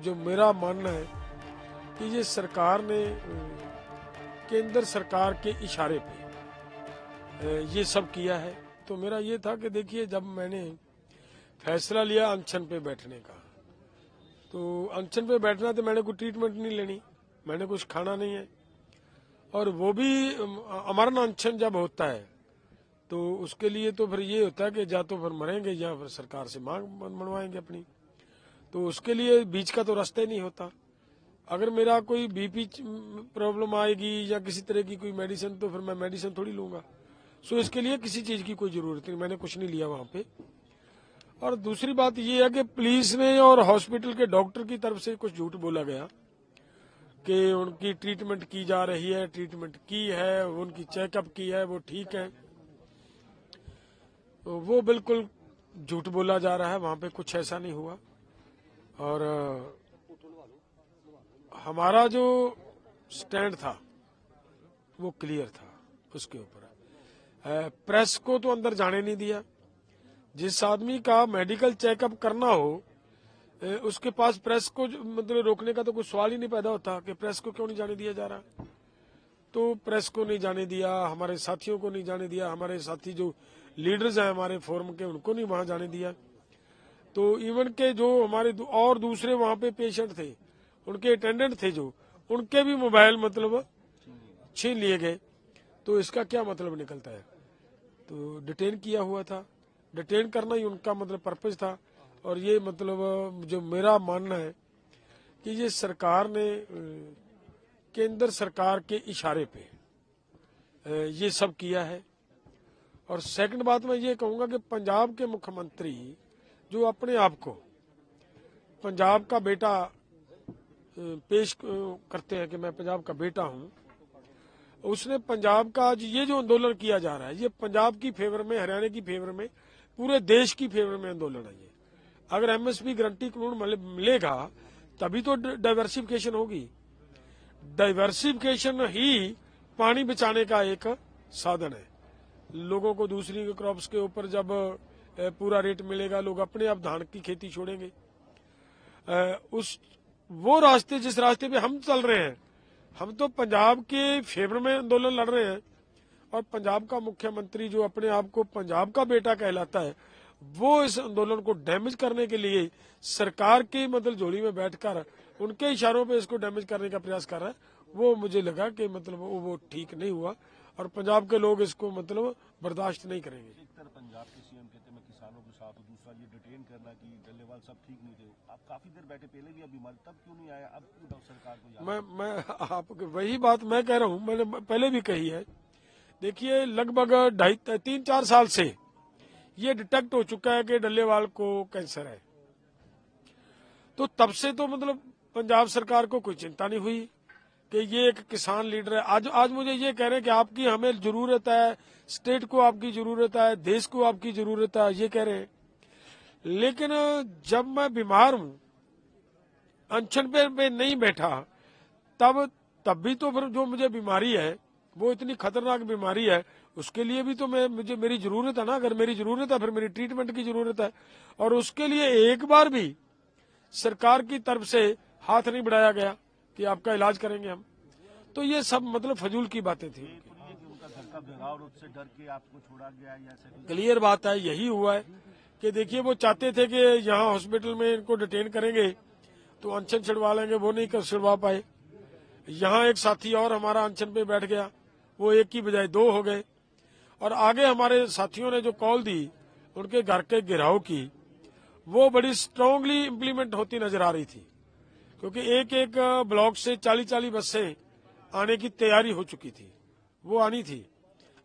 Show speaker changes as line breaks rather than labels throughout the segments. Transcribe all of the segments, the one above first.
जो मेरा मानना है कि ये सरकार ने केंद्र सरकार के इशारे पे ये सब किया है। तो मेरा ये था कि देखिए, जब मैंने फैसला लिया अनशन पे बैठने का, तो अनशन पे बैठना तो मैंने कोई ट्रीटमेंट नहीं लेनी, मैंने कुछ खाना नहीं है, और वो भी अमरण अनशन जब होता है तो उसके लिए तो फिर ये होता है कि या तो फिर मरेंगे या फिर सरकार से मांग मनवाएंगे अपनी। तो उसके लिए बीच का तो रास्ता ही नहीं होता। अगर मेरा कोई बीपी प्रॉब्लम आएगी या किसी तरह की कोई मेडिसिन, तो फिर मैं मेडिसिन थोड़ी लूंगा। सो इसके लिए किसी चीज की कोई जरूरत नहीं, मैंने कुछ नहीं लिया वहां पे। और दूसरी बात ये है कि पुलिस ने और हॉस्पिटल के डॉक्टर की तरफ से कुछ झूठ बोला गया कि उनकी ट्रीटमेंट की जा रही है, ट्रीटमेंट की है, उनकी चेकअप की है, वो ठीक है। तो वो बिल्कुल झूठ बोला जा रहा है, वहां पे कुछ ऐसा नहीं हुआ। और हमारा जो स्टैंड था वो क्लियर था उसके ऊपर। प्रेस को तो अंदर जाने नहीं दिया। जिस आदमी का मेडिकल चेकअप करना हो उसके पास प्रेस को मतलब रोकने का तो कोई सवाल ही नहीं पैदा होता कि प्रेस को क्यों नहीं जाने दिया जा रहा। तो प्रेस को नहीं जाने दिया, हमारे साथियों को नहीं जाने दिया, हमारे साथी जो लीडर्स हैं हमारे फोरम के उनको नहीं वहां जाने दिया। तो इवन के जो हमारे और दूसरे वहां पे पेशेंट थे, उनके अटेंडेंट थे जो, उनके भी मोबाइल मतलब छीन लिए गए। तो इसका क्या मतलब निकलता है? तो डिटेन किया हुआ था, डिटेन करना ही उनका मतलब पर्पज था। और ये मतलब जो मेरा मानना है कि ये सरकार ने केंद्र सरकार के इशारे पे ये सब किया है। और सेकंड बात मैं ये कहूंगा कि पंजाब के मुख्यमंत्री जो अपने आप को पंजाब का बेटा पेश करते हैं कि मैं पंजाब का बेटा हूं, उसने पंजाब का ये जो आंदोलन किया जा रहा है, ये पंजाब की फेवर में, हरियाणा की फेवर में, पूरे देश की फेवर में आंदोलन है। ये अगर एमएसपी गारंटी कानून मिलेगा तभी तो डाइवर्सिफिकेशन होगी। डाइवर्सिफिकेशन ही पानी बचाने का एक साधन है। लोगों को दूसरी क्रॉप्स के ऊपर जब पूरा रेट मिलेगा, लोग अपने आप धान की खेती छोड़ेंगे। वो रास्ते, जिस रास्ते पे हम चल रहे हैं, हम तो पंजाब के फेवर में आंदोलन लड़ रहे हैं। और पंजाब का मुख्यमंत्री जो अपने आप को पंजाब का बेटा कहलाता है, वो इस आंदोलन को डैमेज करने के लिए सरकार की मतलब झोली में बैठकर उनके इशारों पे इसको डैमेज करने का प्रयास कर रहा है। वो मुझे लगा कि मतलब वो ठीक नहीं हुआ और पंजाब के लोग इसको मतलब बर्दाश्त नहीं करेंगे।
एक तरफ पंजाब के सीएम कहते मैं किसानों के साथ हूं, दूसरा ये डिटेन करना कि डल्लेवाल सब ठीक नहीं थे। आप काफी देर बैठे, पहले भी अभी तब क्यों नहीं आया, अब क्यों सरकार को?
मैं आपको वही बात मैं कह रहा हूं, मैंने पहले भी कही है। देखिए, लगभग 3-4 साल से ये डिटेक्ट हो चुका है कि डल्लेवाल को कैंसर है। तो तब से तो मतलब पंजाब सरकार को कोई चिंता नहीं हुई कि ये एक किसान लीडर है। आज मुझे ये कह रहे हैं कि आपकी हमें जरूरत है, स्टेट को आपकी जरूरत है, देश को आपकी जरूरत है, ये कह रहे हैं। लेकिन जब मैं बीमार हूं, अनशन पे नहीं बैठा, तब भी तो फिर जो मुझे बीमारी है वो इतनी खतरनाक बीमारी है, उसके लिए भी तो मुझे मेरी जरूरत है ना। अगर मेरी जरूरत है फिर मेरी ट्रीटमेंट की जरूरत है। और उसके लिए एक बार भी सरकार की तरफ से हाथ नहीं बढ़ाया गया कि आपका इलाज करेंगे हम। तो ये सब मतलब फजूल की बातें थी। क्लियर बात है, यही हुआ है कि देखिए, वो चाहते थे कि यहाँ हॉस्पिटल में इनको डिटेन करेंगे तो अनशन छिड़वा लेंगे, वो नहीं कर छिड़वा पाए। यहाँ एक साथी और हमारा अनशन पे बैठ गया, वो एक की बजाय 2 हो गए। और आगे हमारे साथियों ने जो कॉल दी उनके घर के घेराव की, वो बड़ी स्ट्रांगली इम्प्लीमेंट होती नजर आ रही थी, क्योंकि एक एक ब्लॉक से 40-40 बसें आने की तैयारी हो चुकी थी, वो आनी थी।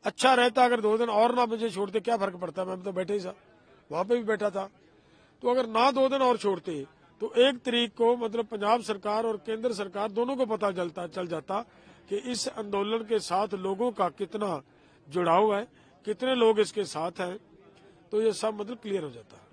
अच्छा रहता अगर 2 दिन और ना मुझे छोड़ते, क्या फर्क पड़ता, मैं तो बैठे ही था, वहां पे भी बैठा था। तो अगर ना 2 दिन और छोड़ते तो 1 तारीख को मतलब पंजाब सरकार और केंद्र सरकार दोनों को पता चल जाता कि इस आंदोलन के साथ लोगों का कितना जुड़ाव है, कितने लोग इसके साथ हैं। तो ये सब मतलब क्लियर हो जाता है।